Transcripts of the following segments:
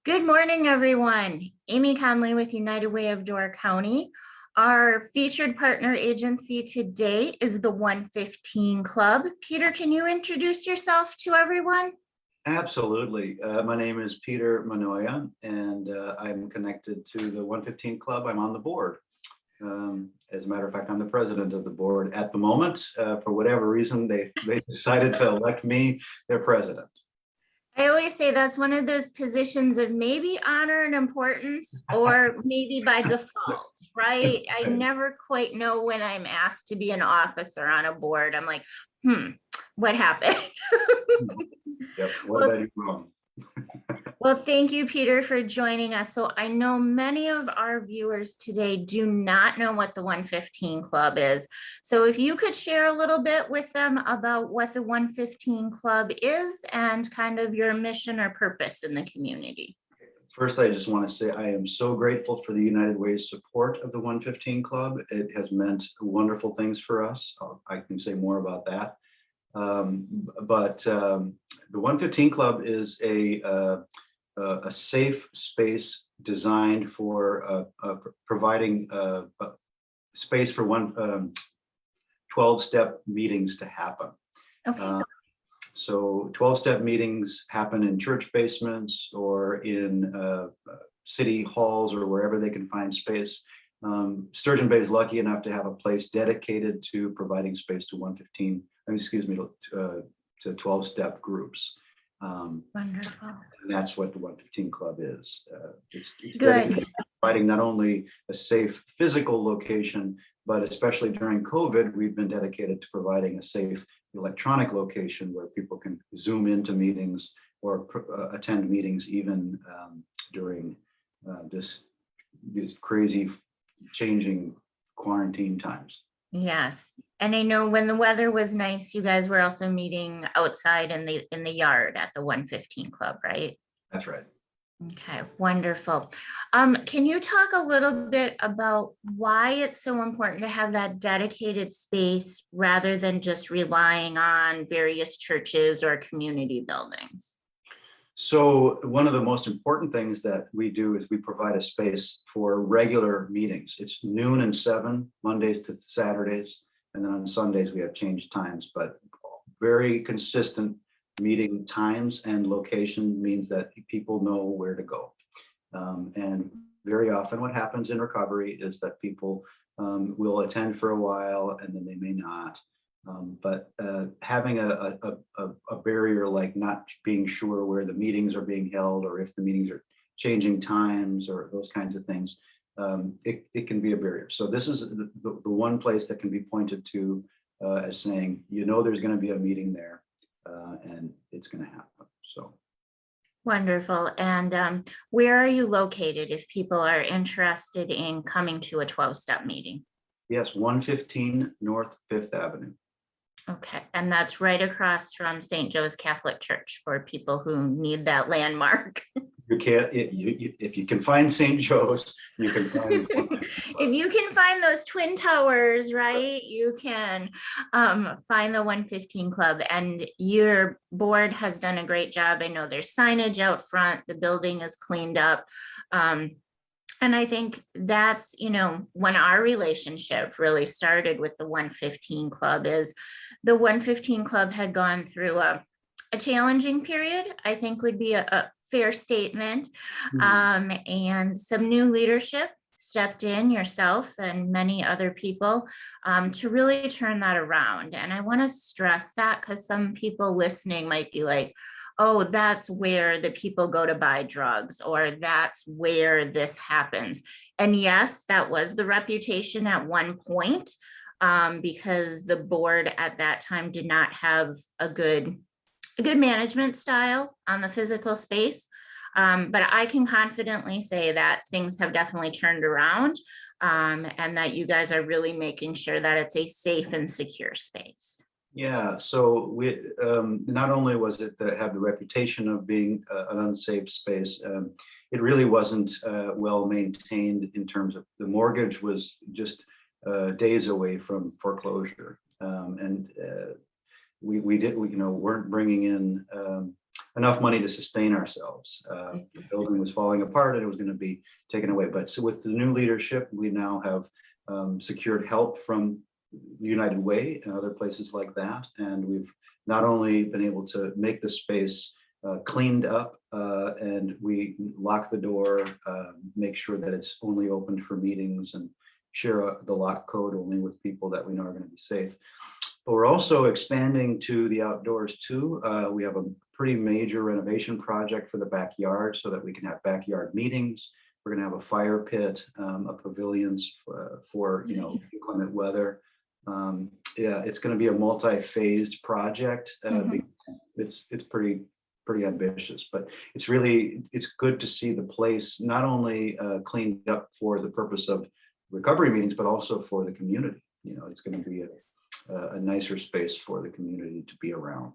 Good morning, everyone. Amy Conley with United Way of Door County. Our featured partner agency today is the 115 Club. Peter, can you introduce yourself to everyone? Absolutely. My name is Peter Manoia, and I'm connected to the 115 Club. I'm on the board. As a matter of fact, I'm the president of the board at the moment. For whatever reason, they decided to elect me their president. I always say that's one of those positions of maybe honor and importance, or maybe by default, right? I never quite know when I'm asked to be an officer on a board. I'm like, what happened? Yep. What did I do wrong? Well, thank you, Peter, for joining us. So I know many of our viewers today do not know what the 115 Club is. So if you could share a little bit with them about what the 115 Club is and kind of your mission or purpose in the community. First, I just want to say I am so grateful for the United Way's support of the 115 Club. It has meant wonderful things for us. I can say more about that. The 115 Club is a safe space designed for providing space for 12-step meetings to happen. Okay. So 12-step meetings happen in church basements or in city halls or wherever they can find space. Sturgeon Bay is lucky enough to have a place dedicated to providing space to 115, to 12-step groups. Wonderful. And that's what the 115 Club is. It's Good. providing not only a safe physical location, but especially during COVID, we've been dedicated to providing a safe electronic location where people can Zoom into meetings or attend meetings even during these crazy changing quarantine times. Yes. And I know when the weather was nice, you guys were also meeting outside in the yard at the 115 Club, right? That's right. Okay, wonderful. Can you talk a little bit about why it's so important to have that dedicated space rather than just relying on various churches or community buildings? So one of the most important things that we do is we provide a space for regular meetings. It's noon and 7, Mondays to Saturdays. And then on Sundays, we have changed times, but very consistent meeting times and location means that people know where to go. And very often what happens in recovery is that people will attend for a while and then they may not. But having a barrier like not being sure where the meetings are being held or if the meetings are changing times or those kinds of things, it can be a barrier. So this is the one place that can be pointed to as saying, there's going to be a meeting there and it's going to happen. So. Wonderful. And where are you located if people are interested in coming to a 12-step meeting? Yes, 115 North 5th Avenue. Okay, and that's right across from St. Joe's Catholic Church for people who need that landmark. You can't, if you can find St. Joe's, you can find. If you can find those twin towers, right, you can find the 115 Club, and your board has done a great job. I know there's signage out front, the building is cleaned up. And I think that's, when our relationship really started with the 115 Club is the 115 Club had gone through a challenging period, I think would be a fair statement. And some new leadership stepped in, yourself and many other people, to really turn that around. And I want to stress that because some people listening might be like, oh, that's where the people go to buy drugs, or that's where this happens. And yes, that was the reputation at one point, because the board at that time did not have a good management style on the physical space. But I can confidently say that things have definitely turned around, and that you guys are really making sure that it's a safe and secure space. Yeah, so we not only was it that had the reputation of being an unsafe space, it really wasn't well maintained in terms of the mortgage was just days away from foreclosure, and we weren't bringing in enough money to sustain ourselves. The building was falling apart and it was going to be taken away. But so with the new leadership, we now have secured help from United Way and other places like that. And we've not only been able to make the space cleaned up and we lock the door, make sure that it's only open for meetings and share the lock code only with people that we know are going to be safe. But we're also expanding to the outdoors too. We have a pretty major renovation project for the backyard so that we can have backyard meetings. We're going to have a fire pit, a pavilions for inclement weather. Yeah, it's going to be a multi-phased project. It's pretty ambitious, but it's good to see the place not only cleaned up for the purpose of recovery meetings, but also for the community. It's going to be a nicer space for the community to be around.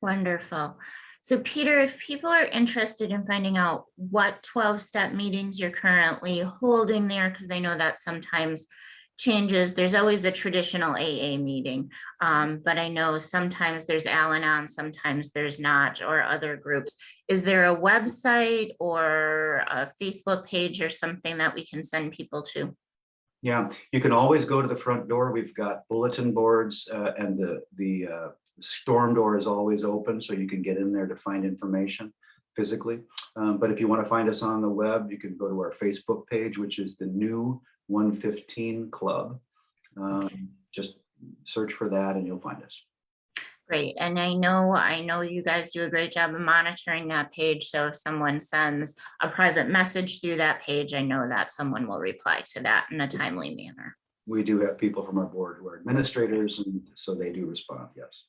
Wonderful. So Peter, if people are interested in finding out what 12-step meetings you're currently holding there, because I know that sometimes changes, there's always a traditional AA meeting, but I know sometimes there's Al-Anon, sometimes there's not, or other groups. Is there a website or a Facebook page or something that we can send people to? Yeah, you can always go to the front door. We've got bulletin boards and the storm door is always open, so you can get in there to find information physically. But if you want to find us on the web, you can go to our Facebook page, which is the New 115 Club. Just search for that and you'll find us. Great. And I know you guys do a great job of monitoring that page. So if someone sends a private message through that page, I know that someone will reply to that in a timely manner. We do have people from our board who are administrators, and so they do respond, yes.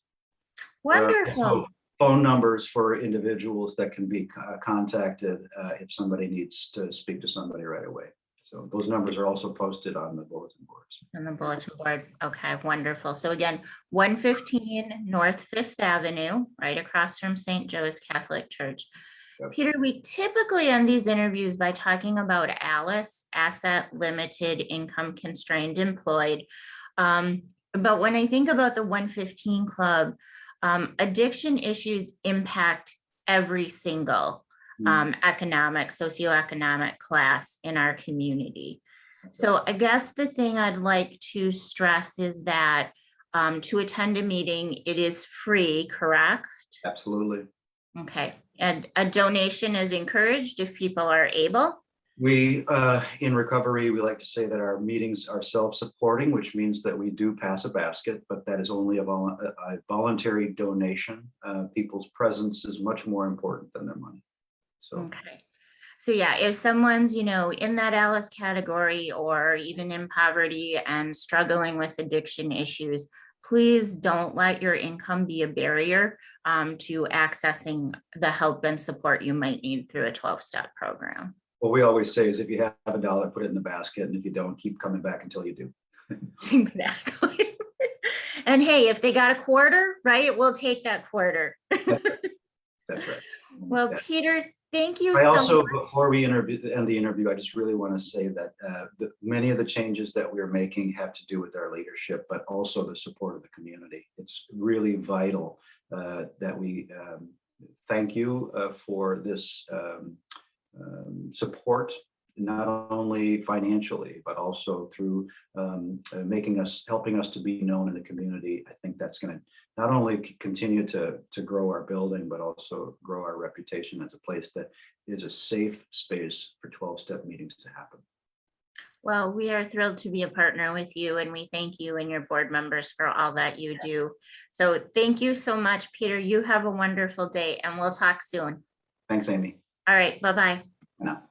Wonderful. Phone numbers for individuals that can be contacted if somebody needs to speak to somebody right away. So those numbers are also posted on the bulletin boards. On the bulletin board. Okay, wonderful. So again, 115 North Fifth Avenue, right across from St. Joe's Catholic Church. Yep. Peter, we typically end these interviews by talking about ALICE, Asset Limited Income Constrained Employed. But when I think about the 115 Club, addiction issues impact every single socioeconomic class in our community. So I guess the thing I'd like to stress is that to attend a meeting, it is free, correct? Absolutely. Okay, and a donation is encouraged if people are able. We, in recovery, we like to say that our meetings are self-supporting, which means that we do pass a basket, but that is only a voluntary donation. People's presence is much more important than their money. So. Okay. So yeah, if someone's, in that ALICE category or even in poverty and struggling with addiction issues, please don't let your income be a barrier to accessing the help and support you might need through a 12-step program. What we always say is if you have $1, put it in the basket. And if you don't, keep coming back until you do. Exactly. And hey, if they got a quarter, right, we'll take that quarter. That's right. Well, Peter, thank you I so also, much. before we end the interview, I just really want to say that many of the changes that we're making have to do with our leadership, but also the support of the community. It's really vital that we thank you for this support, not only financially, but also through helping us to be known in the community. I think that's going to not only continue to grow our building, but also grow our reputation as a place that is a safe space for 12-step meetings to happen. Well, we are thrilled to be a partner with you, and we thank you and your board members for all that you do. So thank you so much, Peter. You have a wonderful day, and we'll talk soon. Thanks, Amy. All right, bye-bye. Bye now.